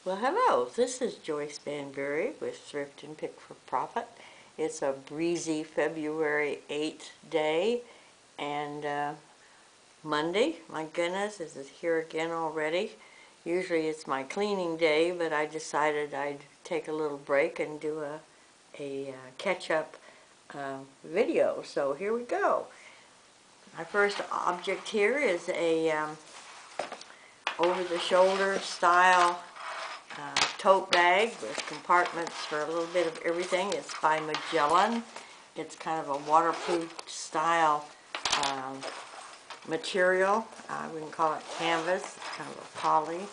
Well, hello, this is Joyce Banbury with Thrift and Pick for Profit. It's a breezy February 8th day, and Monday, my goodness, this is here again already. Usually it's my cleaning day, but I decided I'd take a little break and do a catch-up video. So here we go. My first object here is a over-the-shoulder style tote bag with compartments for a little bit of everything. It's by Magellan. It's kind of a waterproof style material. I wouldn't call it canvas. It's kind of a poly,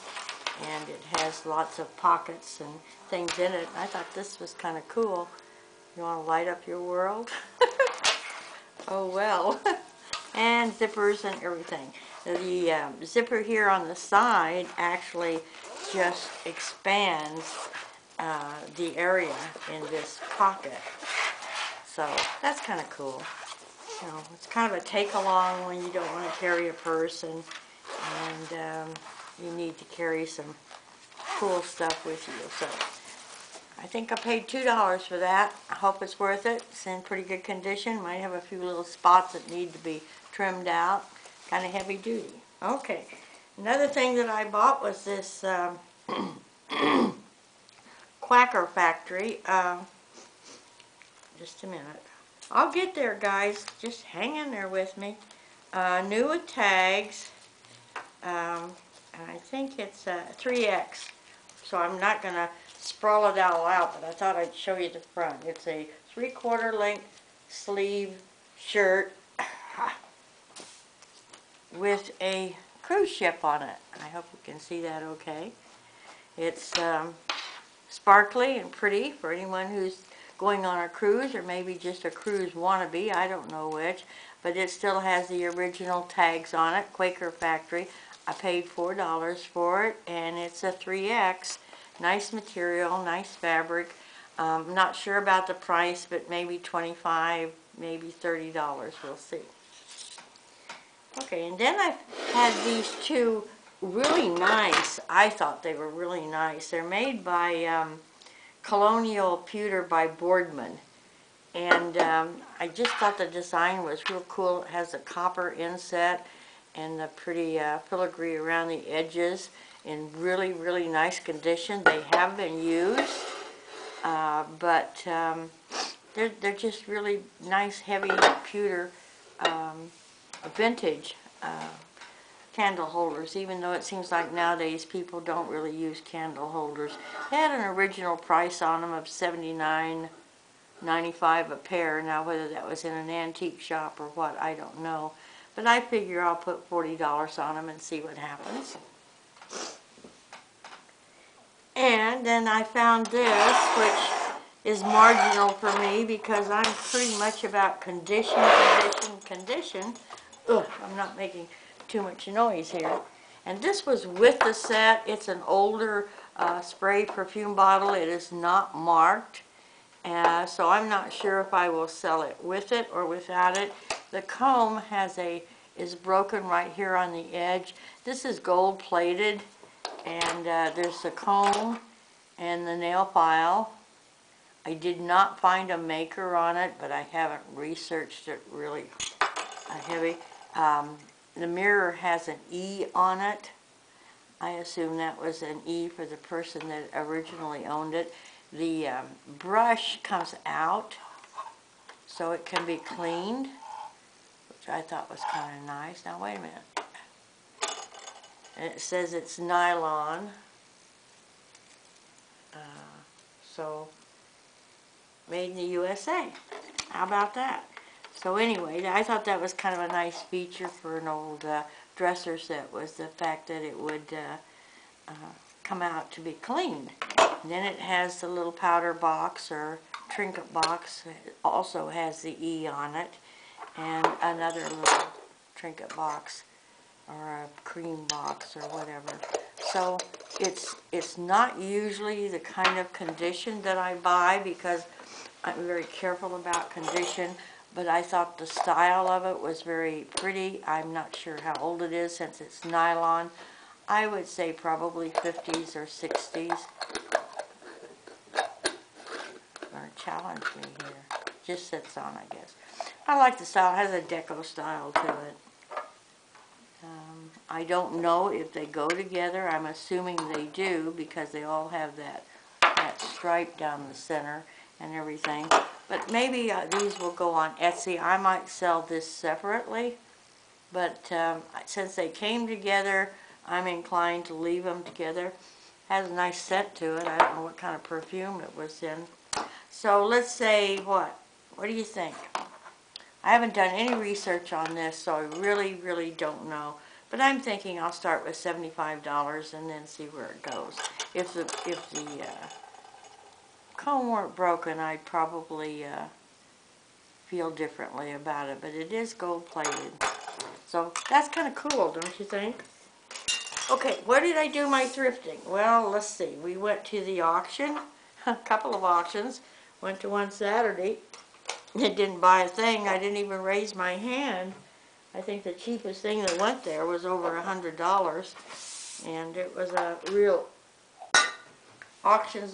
and it has lots of pockets and things in it. I thought this was kind of cool. You want to light up your world? Oh well. And zippers and everything. The zipper here on the side actually just expands the area in this pocket. So that's kind of cool. You know, it's kind of a take-along when you don't want to carry a purse and you need to carry some cool stuff with you. So I think I paid $2 for that. I hope it's worth it. It's in pretty good condition. Might have a few little spots that need to be trimmed out. Kind of heavy duty. Okay. Another thing that I bought was this Quacker Factory. Just a minute. I'll get there, guys. Just hang in there with me. New with tags. And I think it's 3X. So I'm not going to sprawl it all out, but I thought I'd show you the front. It's a 3/4 length sleeve shirt with a cruise ship on it. I hope you can see that okay. It's sparkly and pretty for anyone who's going on a cruise, or maybe just a cruise wannabe, I don't know which, but it still has the original tags on it, Quaker Factory. I paid $4 for it, and it's a 3X. Nice material, nice fabric. I'm not sure about the price, but maybe $25, maybe $30, we'll see. Okay, and then I've had these two really nice. I thought they were really nice. They're made by Colonial Pewter by Boardman. And I just thought the design was real cool. It has a copper inset and the pretty filigree around the edges in really, really nice condition. They have been used, but they're just really nice, heavy pewter vintage candle holders, even though it seems like nowadays people don't really use candle holders. They had an original price on them of $79.95 a pair. Now whether that was in an antique shop or what, I don't know. But I figure I'll put $40 on them and see what happens. And then I found this, which is marginal for me because I'm pretty much about condition. Ugh, I'm not making too much noise here. And this was with the set. It's an older spray perfume bottle. It is not marked, so I'm not sure if I will sell it with it or without it. The comb is broken right here on the edge. This is gold plated, and there's the comb and the nail file. I did not find a maker on it, but I haven't researched it really heavy. The mirror has an E on it. I assume that was an E for the person that originally owned it. The brush comes out so it can be cleaned, which I thought was kind of nice. Now wait a minute. And it says it's nylon. So made in the USA. How about that? So anyway, I thought that was kind of a nice feature for an old dresser set, was the fact that it would come out to be cleaned. And then it has the little powder box or trinket box. It also has the E on it, and another little trinket box or a cream box or whatever. So it's not usually the kind of condition that I buy because I'm very careful about condition. But I thought the style of it was very pretty. I'm not sure how old it is since it's nylon. I would say probably 50s or 60s. Gonna challenge me here. Just sits on, I guess. I like the style. It has a deco style to it. I don't know if they go together. I'm assuming they do because they all have that stripe down the center and everything. But maybe these will go on Etsy. I might sell this separately. But since they came together, I'm inclined to leave them together. Has a nice scent to it. I don't know what kind of perfume it was in. So let's say what? What do you think? I haven't done any research on this, so I really, really don't know. But I'm thinking I'll start with $75 and then see where it goes. If the comb weren't broken, I'd probably feel differently about it. But it is gold-plated. So that's kind of cool, don't you think? Okay, where did I do my thrifting? Well, let's see. We went to the auction, a couple of auctions. Went to one Saturday. It didn't buy a thing. I didn't even raise my hand. I think the cheapest thing that went there was over $100. And it was a real auction.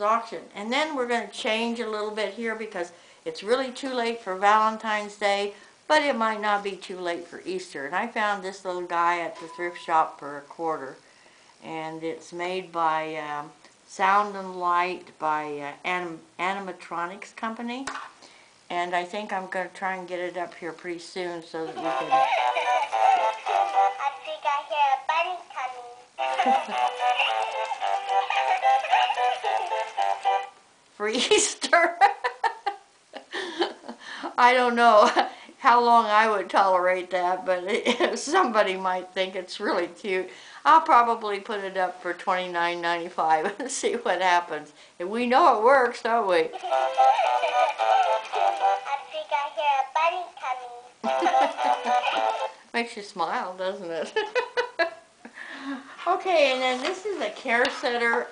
And then we're going to change a little bit here because it's really too late for Valentine's Day. But it might not be too late for Easter. And I found this little guy at the thrift shop for $1. And it's made by Sound and Light by Animatronics Company. And I think I'm going to try and get it up here pretty soon so that you can... I think I hear a bunny coming. For Easter. I don't know how long I would tolerate that, but somebody might think it's really cute. I'll probably put it up for $29.95 and see what happens. And we know it works, don't we? I think I hear a bunny coming. Makes you smile, doesn't it? Okay, and then this is a care setter,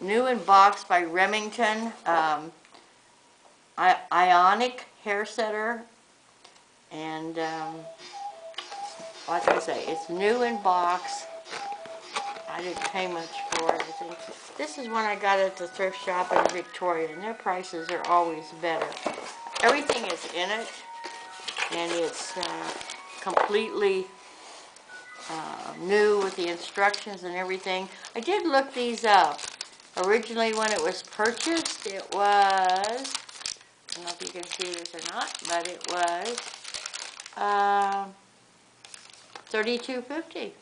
new in box by Remington. Ionic hair setter, and like I say, it's new in box. I didn't pay much for it. I think this is one I got at the thrift shop in Victoria, and their prices are always better. Everything is in it, and it's completely new with the instructions and everything. I did look these up. Originally, when it was purchased, it was... I don't know if you can see this or not, but it was $32.50.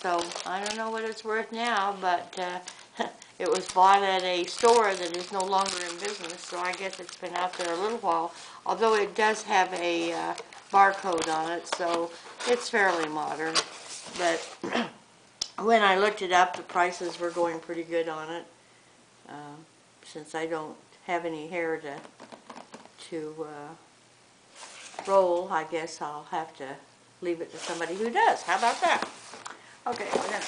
So I don't know what it's worth now, but it was bought at a store that is no longer in business, so I guess it's been out there a little while. Although it does have a barcode on it, so it's fairly modern. But when I looked it up, the prices were going pretty good on it. Since I don't have any hair to roll, I guess I'll have to leave it to somebody who does. How about that? Okay, we're going to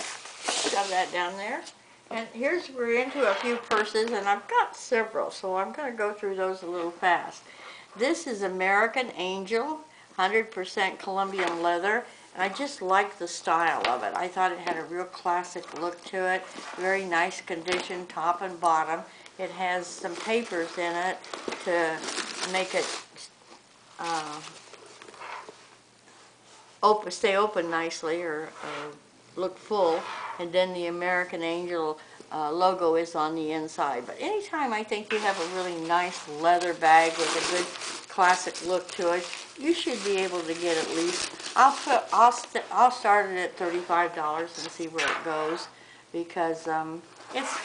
shove that down there. And we're into a few purses, and I've got several, so I'm going to go through those a little fast. This is American Angel, 100% Colombian leather. And I just like the style of it. I thought it had a real classic look to it. Very nice condition, top and bottom. It has some papers in it to make it stay open nicely or look full. And then the American Angel logo is on the inside. But anytime I think you have a really nice leather bag with a good classic look to it, you should be able to get at least... I'll start it at $35 and see where it goes, because it's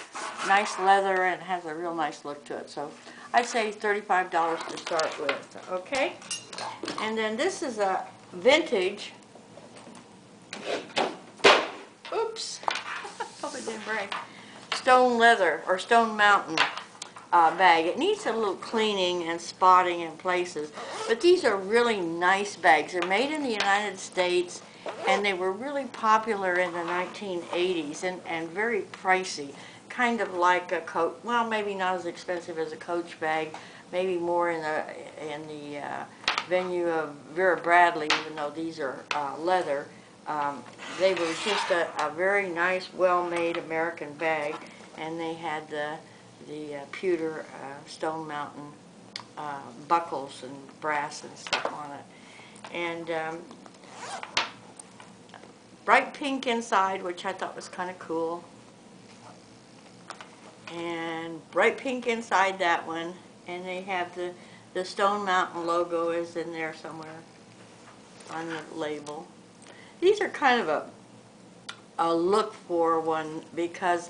nice leather and has a real nice look to it. So I'd say $35 to start with. Okay, and then this is a vintage. Oops, hope it didn't break. Stone leather or Stone Mountain bag. It needs a little cleaning and spotting in places, but these are really nice bags. They're made in the United States, and they were really popular in the 1980s and very pricey, kind of like a Coach. Well, maybe not as expensive as a Coach bag, maybe more in the venue of Vera Bradley, even though these are leather. They were just a very nice, well-made American bag, and they had the pewter Stone Mountain buckles and brass and stuff on it. And bright pink inside, which I thought was kind of cool. And bright pink inside that one. And they have the Stone Mountain logo is in there somewhere on the label. These are kind of a look for one because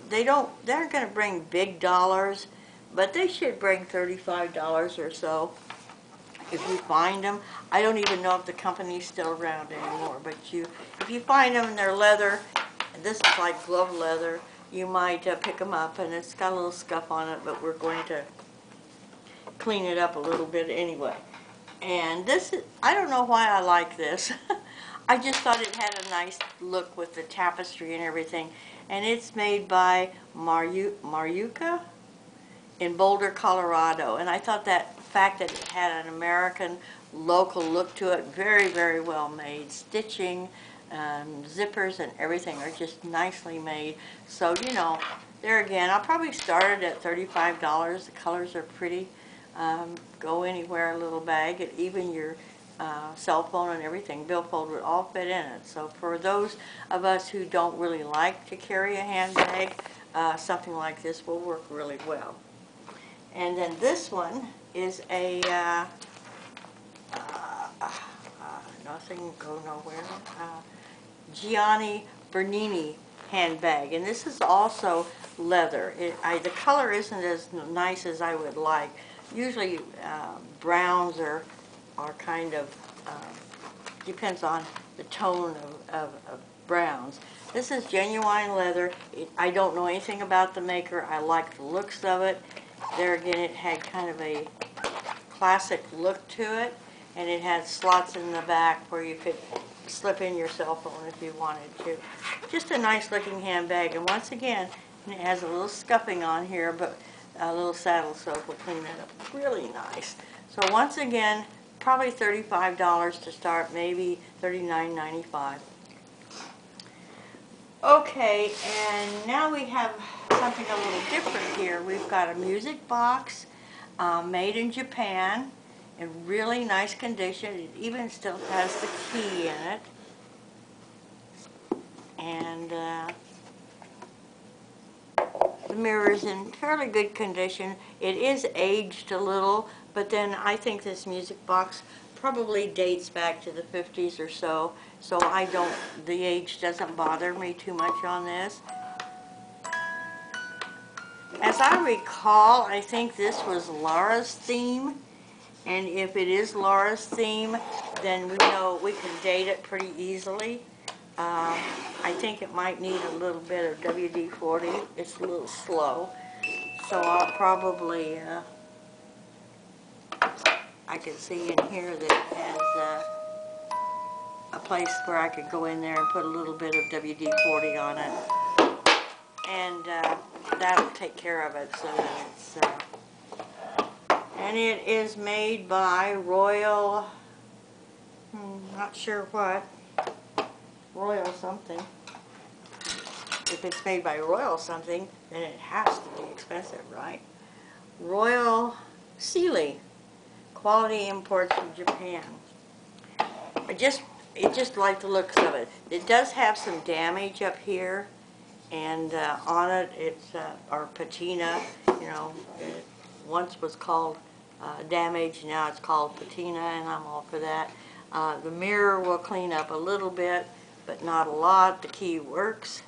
they're going to bring big dollars, but they should bring $35 or so if you find them. I don't even know if the company's still around anymore, but if you find them and they're leather, this is like glove leather, you might pick them up, and it's got a little scuff on it, but we're going to clean it up a little bit anyway. And this is, I don't know why I like this. I just thought it had a nice look with the tapestry and everything. And it's made by Maruca in Boulder, Colorado. And I thought that fact that it had an American local look to it, very, very well made. Stitching, zippers and everything are just nicely made. So, you know, there again, I'll probably start it at $35. The colors are pretty. Go anywhere, a little bag, and even your cell phone and everything, billfold would all fit in it. So for those of us who don't really like to carry a handbag, something like this will work really well. And then this one is a nothing go nowhere, Gianni Bernini handbag, and this is also leather. The color isn't as nice as I would like. Usually browns are kind of, depends on the tone of browns. This is genuine leather. I don't know anything about the maker. I like the looks of it. There again, it had kind of a classic look to it, and it had slots in the back where you could slip in your cell phone if you wanted to. Just a nice looking handbag, and once again, it has a little scuffing on here, but a little saddle soap will clean that up really nice. So once again, probably $35 to start, maybe $39.95. Okay, and now we have something a little different here. We've got a music box made in Japan in really nice condition. It even still has the key in it. And the mirror is in fairly good condition. It is aged a little, but then I think this music box probably dates back to the 50s or so, so the age doesn't bother me too much on this. As I recall, I think this was Laura's theme, and if it is Laura's theme, then we know we can date it pretty easily. I think it might need a little bit of WD-40. It's a little slow, so I'll probably, I can see in here that it has a place where I could go in there and put a little bit of WD-40 on it, and that'll take care of it. So that it's, and it is made by Royal, not sure what, Royal something. If it's made by Royal something, then it has to be expensive, right? Royal Sealy, quality imports from Japan. I just like the looks of it. It does have some damage up here, and on it, it's or patina. You know, it once was called damage, now it's called patina, and I'm all for that. The mirror will clean up a little bit, but not a lot. The key works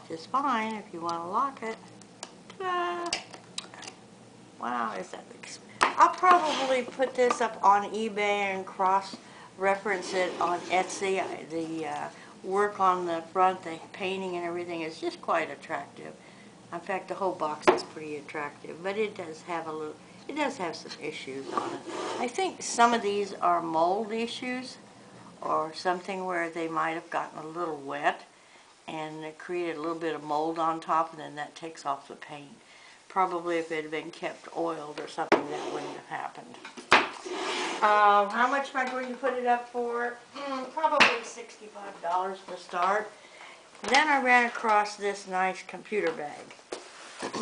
just fine if you want to lock it. Ta-da! Wow, is that expensive? I'll probably put this up on eBay and cross-reference it on Etsy. The work on the front, the painting and everything is just quite attractive. In fact, the whole box is pretty attractive, but it does have some issues on it. I think some of these are mold issues or something where they might have gotten a little wet and it created a little bit of mold on top, and then that takes off the paint. Probably if it had been kept oiled or something, that wouldn't have happened. How much am I going to put it up for? Probably $65 to start. And then I ran across this nice computer bag.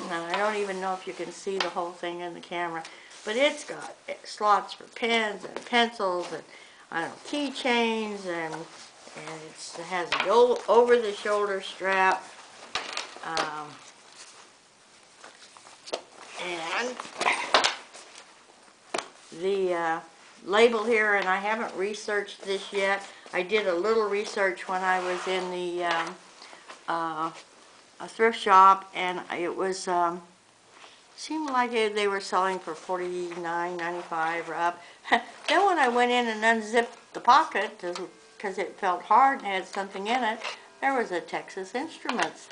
Now, I don't even know if you can see the whole thing in the camera, but it's got slots for pens and pencils and, I don't know, keychains, and it has the old over-the-shoulder strap. And the label here, and I haven't researched this yet. I did a little research when I was in the a thrift shop, and it was seemed like they were selling for $49.95 or up. Then when I went in and unzipped the pocket because it felt hard and had something in it, there was a Texas Instruments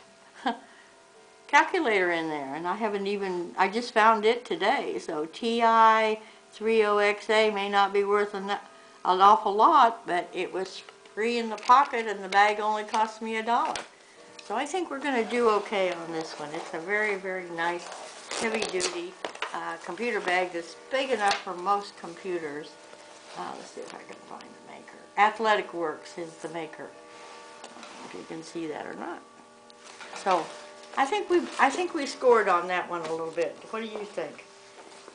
calculator in there, and I just found it today. So TI 30XA may not be worth an awful lot, but it was free in the pocket, and the bag only cost me $1. So I think we're going to do okay on this one. It's a very, very nice, heavy-duty computer bag that's big enough for most computers. Let's see if I can find the maker. Athletic Works is the maker. I don't know if you can see that or not. So I think we scored on that one a little bit. What do you think?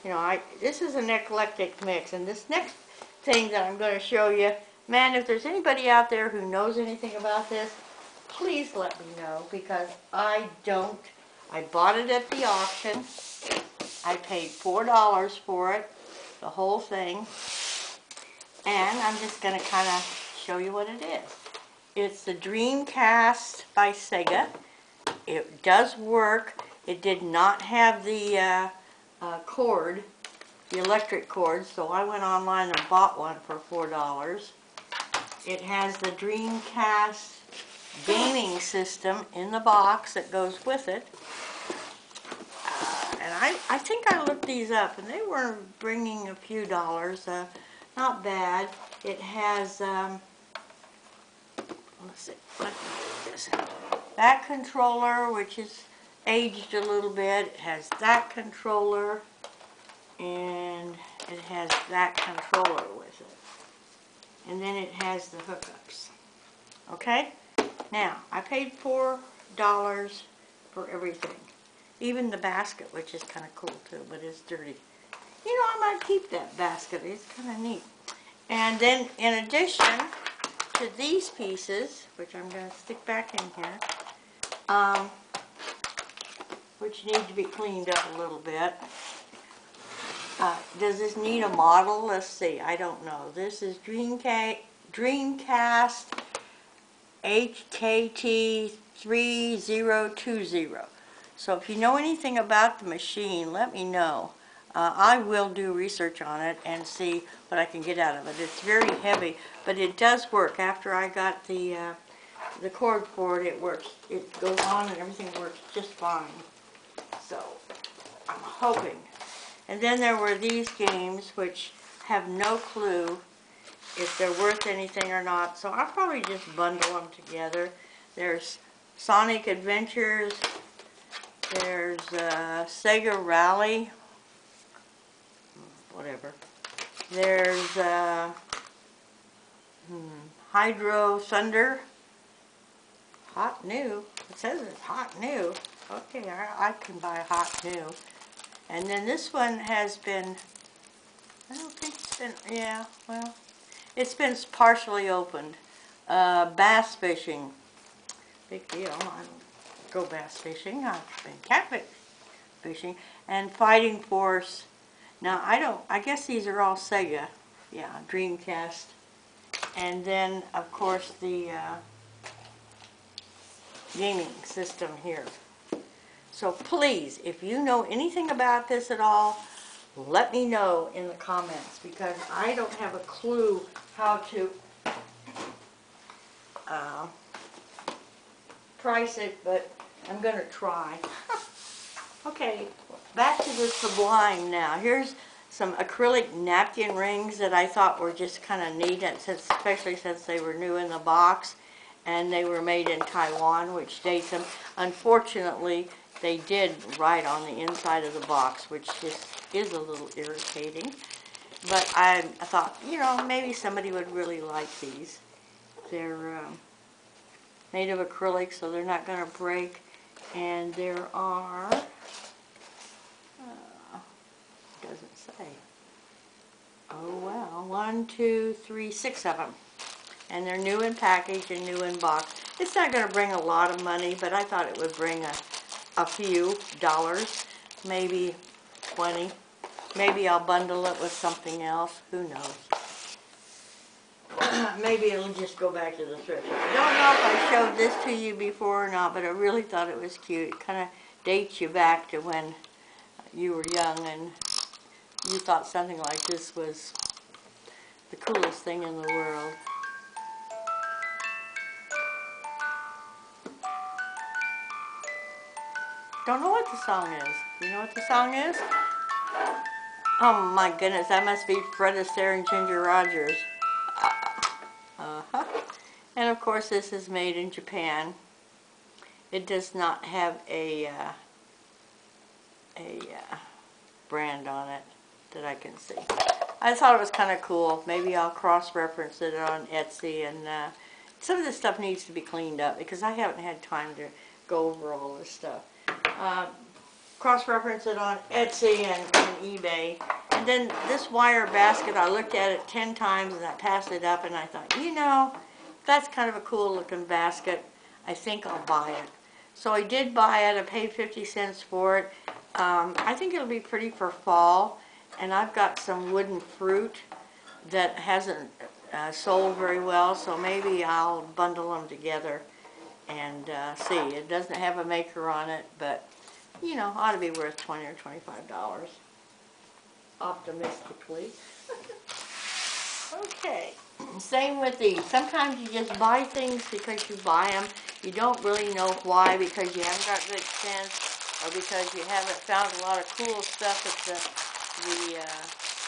You know, this is an eclectic mix, and this next thing that I'm going to show you, man, if there's anybody out there who knows anything about this, please let me know, because I don't. I bought it at the auction. I paid $4 for it, the whole thing, and I'm just going to kind of show you what it is. It's the Dreamcast by Sega. It does work. It did not have the cord, the electric cord, so I went online and bought one for $4. It has the Dreamcast gaming system in the box that goes with it. And I think I looked these up, and they were bringing a few dollars. Not bad. It has, let's see, let me get this out. That controller, which is aged a little bit. It has that controller, and it has that controller with it. And then it has the hookups. Okay? Now, I paid $4 for everything. Even the basket, which is kind of cool too, but it's dirty. You know, I might keep that basket. It's kind of neat. And then, in addition to these pieces, which I'm going to stick back in here, which need to be cleaned up a little bit. Does this need a model? Let's see. I don't know. This is Dreamcast HKT 3020. So if you know anything about the machine, let me know. I will do research on it and see what I can get out of it. It's very heavy, but it does work. After I got the cord for it, it works. It goes on and everything works just fine. So I'm hoping. And then there were these games, which have no clue if they're worth anything or not. So I'll probably just bundle them together. There's Sonic Adventures. There's Sega Rally. Whatever. There's Hydro Thunder. Hot new. It says it's hot new. Okay, I can buy hot new. And then this one has been, I don't think it's been, yeah, well, it's been partially opened. Bass fishing. Big deal. I don't go bass fishing. I've been catfish fishing. And Fighting Force. Now, I guess these are all Sega. Yeah, Dreamcast. And then, of course, the gaming system here. So please, if you know anything about this at all, let me know in the comments, because I don't have a clue how to price it, but I'm going to try. Okay, back to the Sublime now. Here's some acrylic napkin rings that I thought were just kind of neat, especially since they were new in the box, and they were made in Taiwan, which dates them. Unfortunately, they did write on the inside of the box, which just is a little irritating. But I thought, you know, maybe somebody would really like these. They're made of acrylic, so they're not going to break. And there are, doesn't say. Oh well, 1, 2, 3, 6 of them. And they're new in package and new in box. It's not going to bring a lot of money, but I thought it would bring a few dollars, maybe 20. Maybe I'll bundle it with something else. Who knows? Maybe it'll just go back to the thrift shop. I don't know if I showed this to you before or not, but I really thought it was cute. It kind of dates you back to when you were young and you thought something like this was the coolest thing in the world. Don't know what the song is. You know what the song is? Oh my goodness, that must be Fred Astaire and Ginger Rogers. Uh-huh. And of course this is made in Japan. It does not have a brand on it that I can see. I thought it was kind of cool. Maybe I'll cross-reference it on Etsy, and some of this stuff needs to be cleaned up because I haven't had time to go over all this stuff. Cross-reference it on Etsy and eBay. And then this wire basket, I looked at it 10 times and I passed it up and I thought, you know, that's kind of a cool looking basket. I think I'll buy it. So I did buy it. I paid 50 cents for it. I think it'll be pretty for fall. And I've got some wooden fruit that hasn't sold very well, so maybe I'll bundle them together and see. It doesn't have a maker on it, but you know, ought to be worth $20 or $25, optimistically. Okay, same with these. Sometimes you just buy things because you buy them. You don't really know why, because you haven't got good sense, or because you haven't found a lot of cool stuff at the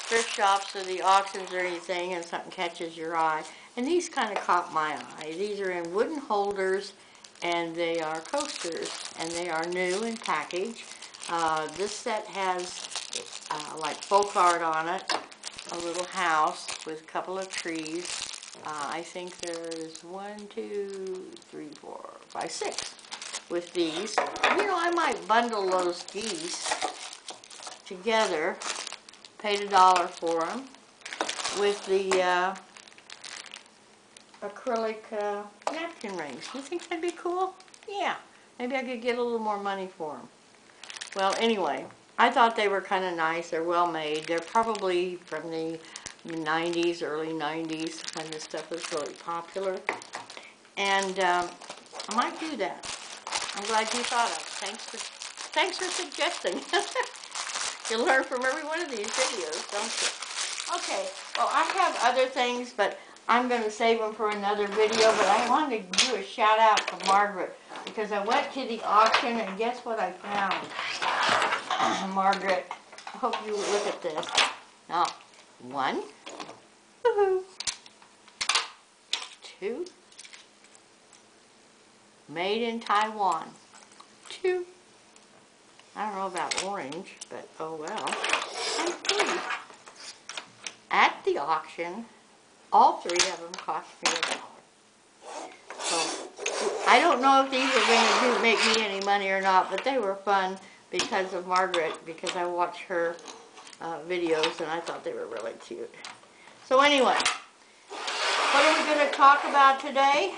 thrift shops or the auctions or anything, and something catches your eye. And these kind of caught my eye. These are in wooden holders, and they are coasters, and they are new in package. This set has like folk art on it, a little house with a couple of trees. I think there's 1, 2, 3, 4, 5, 6 with these. You know, I might bundle those geese together. Paid $1 for them with the acrylic napkin rings. You think that'd be cool? Yeah. Maybe I could get a little more money for them. Well, anyway, I thought they were kind of nice. They're well made. They're probably from the 90s, early 90s, when this stuff was really popular. And I might do that. I'm glad you thought of it. Thanks for suggesting. You learn from every one of these videos, don't you? Okay, well, I have other things, but I'm going to save them for another video. But I wanted to do a shout out to Margaret, because I went to the auction, and guess what I found? Margaret, I hope you look at this. Now, 1, woohoo, 2, made in Taiwan, 2, I don't know about orange, but oh well, and 3. At the auction, all 3 of them cost me $1. So, I don't know if these are going to make me any money or not, but they were fun because of Margaret, because I watch her videos and I thought they were really cute. So anyway, what are we going to talk about today?